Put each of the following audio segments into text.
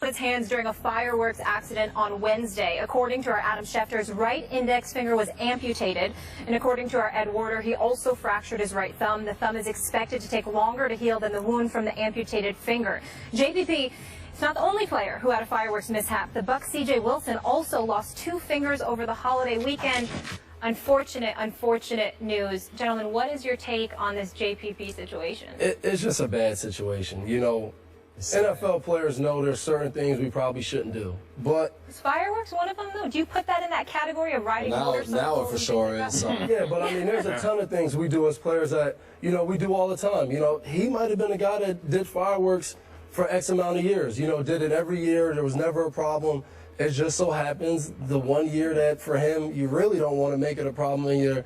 His hands during a fireworks accident on Wednesday. According to our Adam Schefter, his right index finger was amputated, and according to our Ed Warder, he also fractured his right thumb. The thumb is expected to take longer to heal than the wound from the amputated finger. JPP is not the only player who had a fireworks mishap. The Bucs' C.J. Wilson also lost 2 fingers over the holiday weekend. Unfortunate news. Gentlemen, what is your take on this JPP situation? It's just a bad situation. You know, NFL players know there's certain things we probably shouldn't do. But is fireworks one of them, though? Do you put that in that category of riding motorcycles? Now it for sure is. Yeah, but I mean, there's a ton of things we do as players that, you know, we do all the time. You know, he might have been a guy that did fireworks for X amount of years. You know, did it every year. There was never a problem. It just so happens the one year that for him, you really don't want to make it a problem, and you're,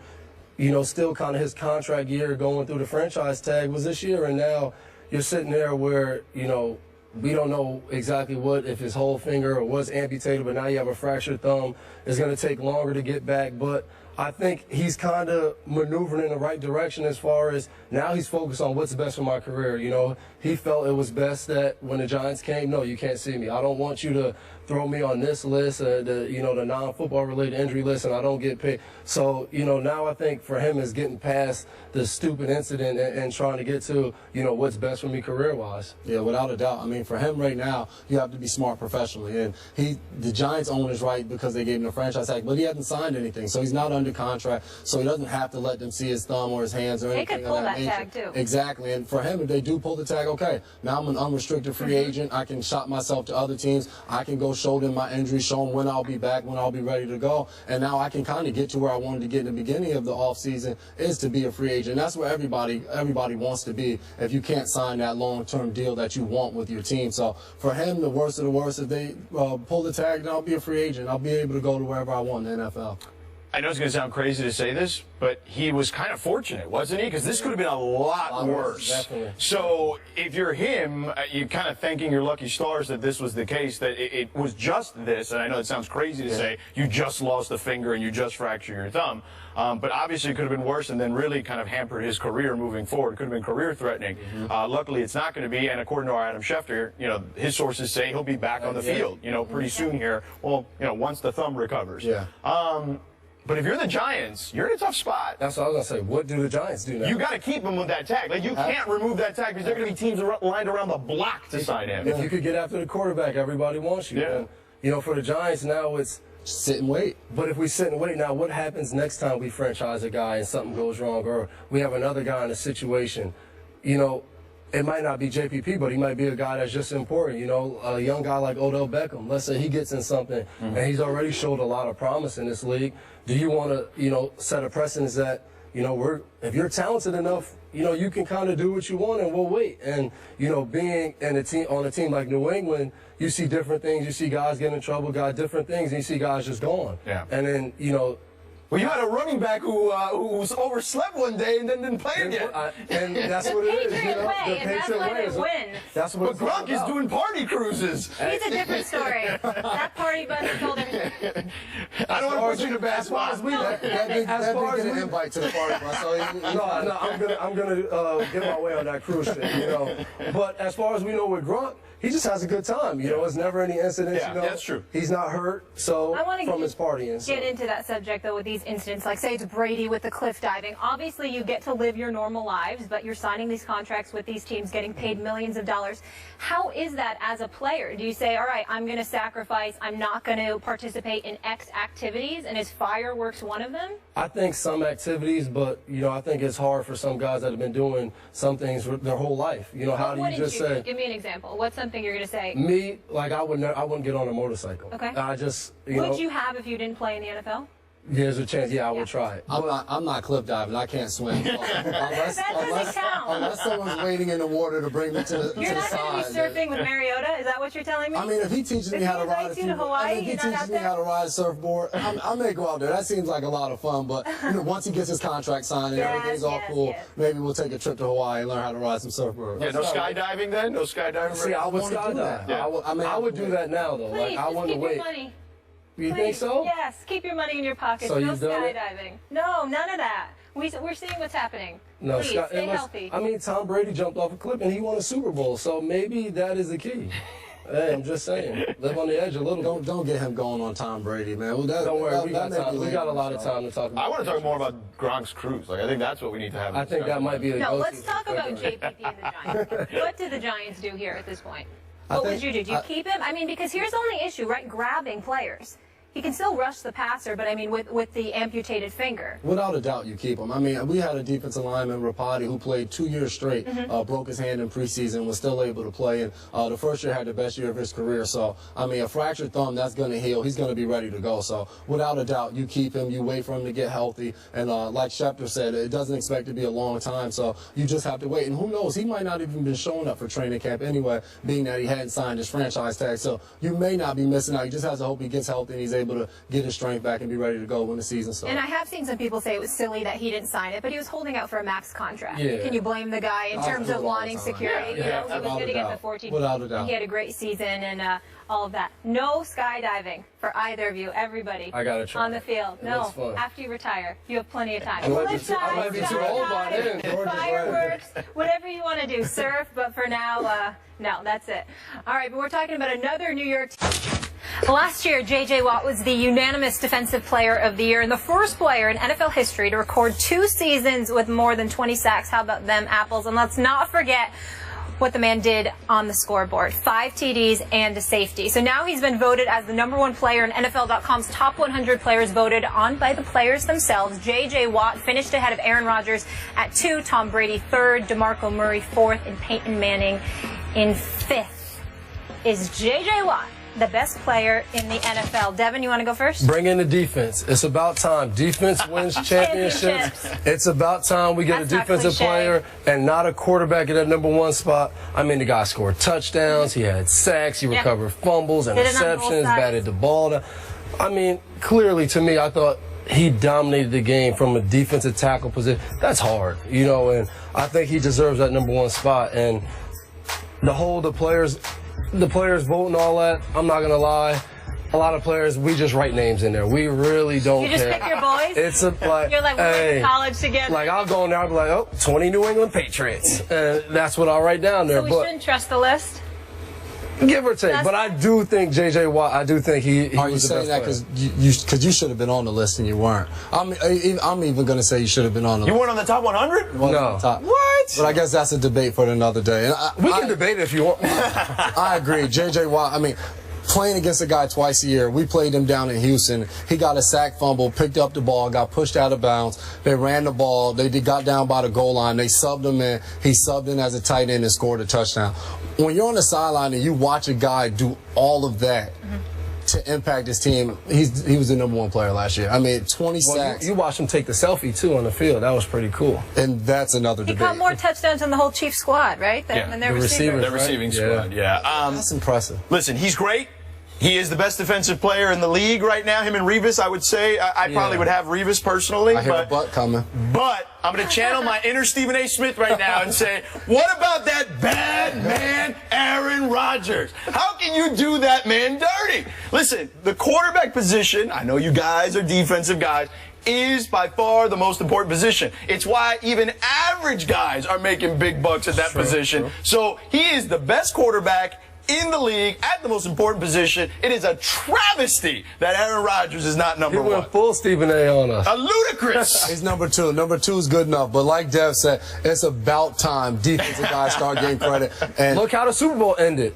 you know, still kind of his contract year going through the franchise tag was this year, and now you're sitting there where, you know, we don't know exactly what, if his whole finger or was amputated, but now you have a fractured thumb. It's going to take longer to get back, but I think he's kind of maneuvering in the right direction as far as now he's focused on what's best for my career. You know, he felt it was best that when the Giants came, no, you can't see me. I don't want you to throw me on this list, the non-football related injury list, and I don't get paid. So, you know, now I think for him is getting past the stupid incident and trying to get to, you know, what's best for me career-wise. Yeah, without a doubt. I mean, for him right now, you have to be smart professionally. And the Giants own his right because they gave him a franchise tag, but he hasn't signed anything, so he's not under contract, so he doesn't have to let them see his thumb or his hands or anything. They could pull that tag, too. Exactly. And for him, if they do pull the tag, okay, now I'm an unrestricted free agent. I can shop myself to other teams. I can go show them my injury, show them when I'll be back, when I'll be ready to go. And now I can kind of get to where I wanted to get in the beginning of the offseason, is to be a free agent. That's where everybody wants to be if you can't sign that long-term deal that you want with your team. So for him, the worst of the worst, if they pull the tag, then I'll be a free agent. I'll be able to go to wherever I want in the NFL. I know it's going to sound crazy to say this, but he was kind of fortunate, wasn't he? Because this could have been a lot worse. Definitely. So if you're him, you're kind of thanking your lucky stars that this was the case, that it was just this. And I know it sounds crazy to say you just lost a finger and you just fractured your thumb. But obviously it could have been worse and then really kind of hampered his career moving forward. It could have been career threatening. Luckily, it's not going to be. And according to our Adam Schefter, you know, his sources say he'll be back on the field, you know, pretty soon here. Well, you know, once the thumb recovers. Yeah. But if you're the Giants, you're in a tough spot. That's what I was going to say. What do the Giants do now? You got to keep him with that tag. Like, you can't remove that tag because there are going to be teams lined around the block to sign him. If you could get after the quarterback, everybody wants you. Yeah. And, you know, for the Giants now, it's sit and wait. But if we sit and wait, now what happens next time we franchise a guy and something goes wrong, or we have another guy in a situation? You know, it might not be JPP, but he might be a guy that's just important. You know, a young guy like Odell Beckham, let's say he gets in something, and he's already showed a lot of promise in this league. Do you want to, you know, set a precedence that, you know, if you're talented enough, you know, you can kind of do what you want and we'll wait. And, you know, being in on a team like New England, you see different things. You see guys get in trouble, got different things, and you see guys just gone. Yeah. And then, you know, well, you had a running back who overslept one day and then didn't play again. And that's what it is, you know. The Patriot way is wins. That's what But Gronk is doing party cruises. He's a different story. That party bus told everything. I don't want to put you in a bad spot. As far as we get an invite to the party bus. So no, I'm gonna get my way on that cruise ship, you know. But as far as we know with Gronk, he just has a good time. You know, there's never any incidents. Yeah, you know, that's true. He's not hurt, so from his partying. Get into that subject though with these incidents, like say it's Brady with the cliff diving. Obviously, you get to live your normal lives, but you're signing these contracts with these teams, getting paid millions of dollars. How is that as a player? Do you say, all right, I'm going to sacrifice, I'm not going to participate in X activities, and is fireworks one of them? I think some activities, but you know, I think it's hard for some guys that have been doing some things their whole life. You know, how do you just say? Give me an example. What's something you're going to say? Me, like I wouldn't get on a motorcycle. Okay. I just, you know. Would you have if you didn't play in the NFL? There's a chance, I would try it. I'm not cliff diving. I can't swim. Unless someone's waiting in the water to bring me to the You're not going to be surfing with Mariota? Is that what you're telling me? I mean, if he teaches me how to ride a surfboard, I may go out there. That seems like a lot of fun. But you know, once he gets his contract signed and everything's all cool, maybe we'll take a trip to Hawaii and learn how to ride some surfboard. Yeah, no skydiving then? No skydiving? See, I would skydive. Yeah. I would do that now, though. Please, like, I want to wait. Money. You think so? Yes, keep your money in your pocket. So no skydiving. No, none of that. We're seeing what's happening. No, Please, stay healthy. I mean, Tom Brady jumped off a cliff and he won a Super Bowl, so maybe that is the key. Hey, I'm just saying, live on the edge a little. Don't get him going on Tom Brady, man. Well, Don't worry, we got time. We got a lot of time to talk about. I want to talk more about Gronk's cruise. Like, I think that's what we need to have. I think that might be the No, let's talk about JPP and the Giants. What did the Giants do here at this point? What would you do? Do you keep him? I mean, because here's the only issue, right? Grabbing players. He can still rush the passer, but I mean, with the amputated finger. Without a doubt, you keep him. I mean, we had a defensive lineman, Rapati, who played 2 years straight, broke his hand in preseason, was still able to play, and the first year had the best year of his career. So, I mean, a fractured thumb, that's going to heal. He's going to be ready to go. So, without a doubt, you keep him. You wait for him to get healthy. And like Schefter said, it doesn't expect to be a long time, so you just have to wait. And who knows, he might not even been showing up for training camp anyway, being that he hadn't signed his franchise tag. So, you may not be missing out. You just have to hope he gets healthy and he's able to get his strength back and be ready to go when the season starts. And I have seen some people say it was silly that he didn't sign it, but he was holding out for a max contract. Yeah. Can you blame the guy in terms of wanting security? Yeah, You know, he was going to get the 14. Without a doubt. He had a great season and all of that. No skydiving for either of you, everybody. I gotta try. On the field. It No, looks fun. after you retire, you have plenty of time. I might be too old by then. Fireworks, whatever you want to do. Surf, but for now, no, that's it. All right, but we're talking about another New York team. Last year, J.J. Watt was the unanimous Defensive Player of the Year and the first player in NFL history to record 2 seasons with more than 20 sacks. How about them apples? And let's not forget what the man did on the scoreboard. 5 TDs and a safety. So now he's been voted as the #1 player in NFL.com's top 100 players voted on by the players themselves. J.J. Watt finished ahead of Aaron Rodgers at 2, Tom Brady 3rd, DeMarco Murray 4th, and Peyton Manning in 5th. Is J.J. Watt the best player in the NFL? Devin, you want to go first? Bring in the defense. It's about time. Defense wins championships. It's about time we get a defensive player and not a quarterback at that #1 spot. I mean, the guy scored touchdowns. He had sacks. He recovered fumbles, interceptions, batted the ball down. I mean, clearly to me, I thought he dominated the game from a defensive tackle position. That's hard, you know, and I think he deserves that #1 spot. And the players vote and all that, I'm not going to lie. A lot of players, we just write names in there. We really don't care. You just pick your boys? It's like, you're like, we went to college together. Like, I'll go in there and be like, oh, 20 New England Patriots. And that's what I'll write down there. So we shouldn't trust the list? Give or take. But I do think J.J. Watt, I do think he Are you was the saying best that player. because you should have been on the list and you weren't? I'm even going to say you should have been on the list. You weren't on the top 100? No. What? But I guess that's a debate for another day. And We can debate it if you want. I agree. J.J. Watt, I mean, playing against a guy twice a year. We played him down in Houston. He got a sack fumble, picked up the ball, got pushed out of bounds. They ran the ball. They got down by the goal line. They subbed him in. He subbed in as a tight end and scored a touchdown. When you're on the sideline and you watch a guy do all of that to impact his team, he was the #1 player last year. I mean, 20 sacks. You watched him take the selfie, too, on the field. That was pretty cool. And that's another debate. He caught more touchdowns than the whole Chiefs squad, right? Than their receivers. The receiving squad, yeah. That's impressive. Listen, he's great. He is the best defensive player in the league right now. Him and Revis, I would say. I probably would have Revis personally. I hear a butt coming. But I'm going to channel my inner Stephen A. Smith right now and say, what about that bad man, Aaron Rodgers? How can you do that man dirty? Listen, the quarterback position, I know you guys are defensive guys, is by far the most important position. It's why even average guys are making big bucks at that position. So he is the best quarterback in the league at the most important position. It is a travesty that Aaron Rodgers is not #1. He went full Stephen A. on us. A ludicrous. He's #2. #2 is good enough. But like Dev said, it's about time defensive guys start getting credit. And look how the Super Bowl ended.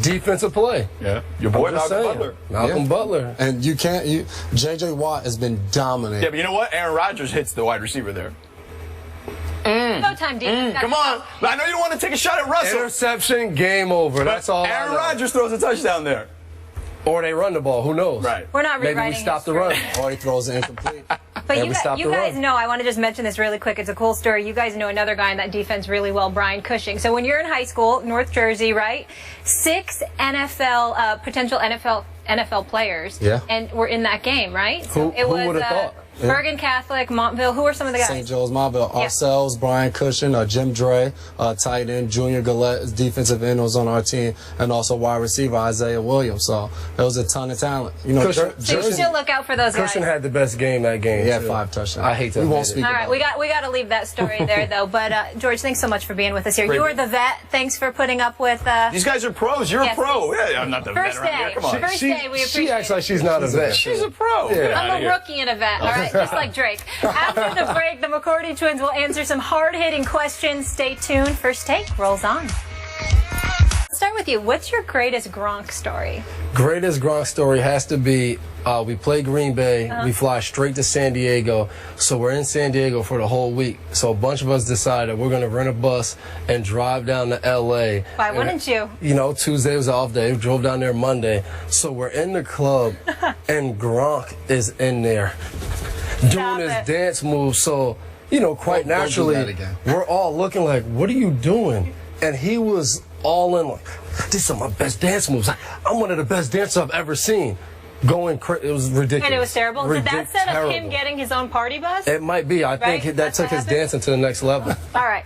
Defensive play. Yeah. Your boy Malcolm Butler. Malcolm Butler. And you can't. J.J. Watt has been dominant. Yeah, but you know what? Aaron Rodgers hits the wide receiver there. No time, defense. Come on. I know you don't want to take a shot at Russell. Interception, game over. That's all. Aaron Rodgers throws a touchdown there. Or they run the ball. Who knows? Right. We're not Maybe rewriting we stop the run. Or he throws it incomplete. But you the guys run. know, I want to just mention this really quick. It's a cool story. You guys know another guy in that defense really well, Brian Cushing. So when you're in high school, North Jersey, right? 6 potential NFL players. Yeah. And we're in that game, right? Who would have thought? Bergen Catholic, Montville. Who are some of the guys? St. Joe's, Montville. Ourselves, Brian Cushion, Jim Dre, tight end, Junior Gillette, defensive end was on our team, and also wide receiver Isaiah Williams. So there was a ton of talent. You know, so you still look out for those guys. Cushion had the best game that game. He had 5 touchdowns. I hate that. We won't speak All right, about we got to leave that story there though. But George, thanks so much for being with us here. You are the vet. Thanks for putting up with. These guys are pros. You're a pro. Yeah, I'm not the First vet around here. Come on. First day, we appreciate She acts like she's not a vet. She's a pro. Yeah. I'm a rookie and a vet, all right? Just like Drake. After the break, the McCourty twins will answer some hard-hitting questions. Stay tuned. First Take rolls on. Let's start with you. What's your greatest Gronk story? Greatest Gronk story has to be we play Green Bay. We fly straight to San Diego. So we're in San Diego for the whole week. So a bunch of us decided we're going to rent a bus and drive down to L.A. Why wouldn't you? You know, Tuesday was off day. We drove down there Monday. So we're in the club, and Gronk is in there doing his dance moves. So, you know, quite naturally, we're all looking like, what are you doing? And he was all in like, these are my best dance moves. I'm one of the best dancers I've ever seen. Going crazy. It was ridiculous. And it was terrible. Did that set up him getting his own party bus? It might be. I think that took his dancing to the next level. All right.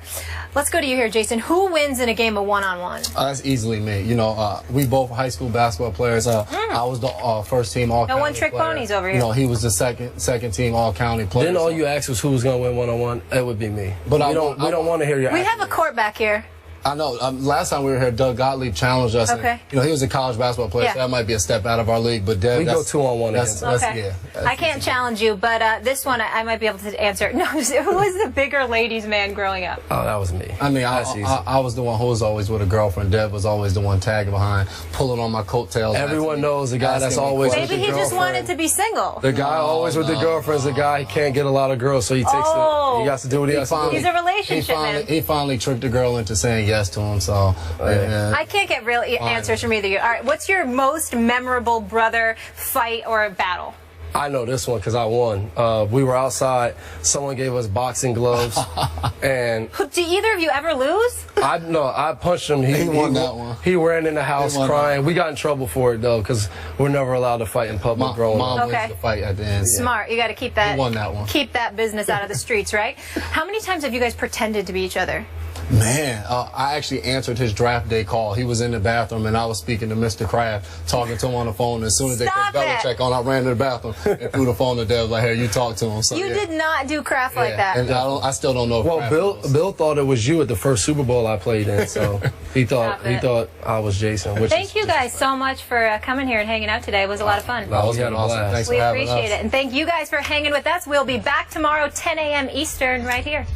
Let's go to you here, Jason. Who wins in a game of one-on-one? That's easily me. You know, we both high school basketball players. I was the first team all-county No one-trick ponies over here. You know, he was the second team all-county player. Then all you asked was who was going to win one-on-one. It would be me. But we don't want to hear your We have a court back here. I know. Last time we were here, Doug Gottlieb challenged us. Okay. And, you know, he was a college basketball player, so that might be a step out of our league. But Dev, we go 2-on-1 against us. Okay. I can't challenge you, but this one I might be able to answer. No, who was the bigger ladies' man growing up? Oh, that was me. I mean, I was the one who was always with a girlfriend. Dev was always the one tagging behind, pulling on my coattails. Everyone knows the guy that's always with the girlfriend. Maybe he just wanted to be single. The guy always with the girlfriend is the guy he can't get a lot of girls, so he takes he got to do what he has to do. He's a relationship man. He finally tricked the girl into saying yes to him, so... I can't get real answers from either of you. All right, what's your most memorable brother fight or battle? I know this one because I won. We were outside. Someone gave us boxing gloves, and do either of you ever lose? I punched him. He won that one. He ran in the house crying. We got in trouble for it though because we're never allowed to fight in public growing up. Mom wins the fight at the end. Smart. You got to keep that. He won that one. Keep that business out of the streets, right? How many times have you guys pretended to be each other? Man, I actually answered his draft day call. He was in the bathroom, and I was speaking to Mr. Kraft, talking to him on the phone. As soon as they put Belichick on, I ran to the bathroom and threw the phone to Deb. Like, hey, you talk to him. So, you did not do Kraft like that. And I still don't know if Kraft Bill thought it was you at the first Super Bowl I played in, so he thought I was Jason. Thank you guys so much for coming here and hanging out today. It was a lot of fun. That was awesome. Thanks we for having us. appreciate it. And thank you guys for hanging with us. We'll be back tomorrow, 10 a.m. Eastern, right here.